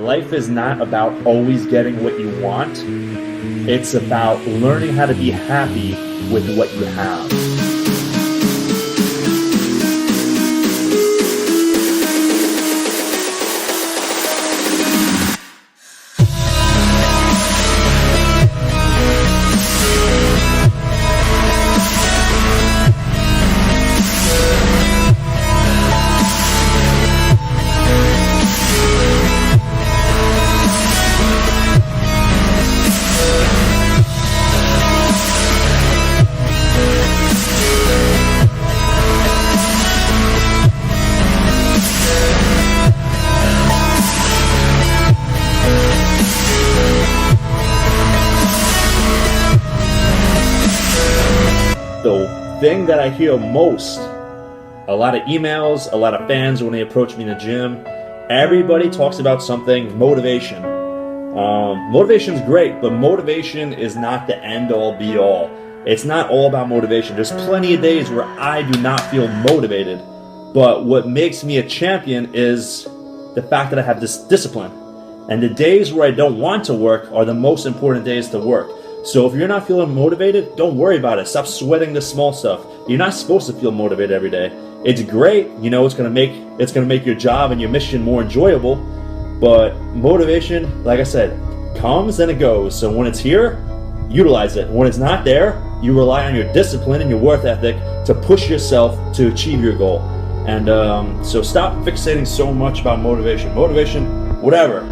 life is not about always getting what you want. It's about learning how to be happy with what you have. The thing that I hear most, a lot of emails, a lot of fans when they approach me in the gym, everybody talks about something, motivation. Motivation's great, but motivation is not the end-all be-all. It's not all about motivation. There's plenty of days where I do not feel motivated, but what makes me a champion is the fact that I have this discipline. And the days where I don't want to work are the most important days to work. So if you're not feeling motivated, don't worry about it. Stop sweating the small stuff. You're not supposed to feel motivated every day. It's great, you know, it's gonna make your job and your mission more enjoyable. But motivation, like I said, comes and it goes. So when it's here, utilize it. When it's not there, you rely on your discipline and your work ethic to push yourself to achieve your goal. And so stop fixating so much about motivation. Motivation, whatever.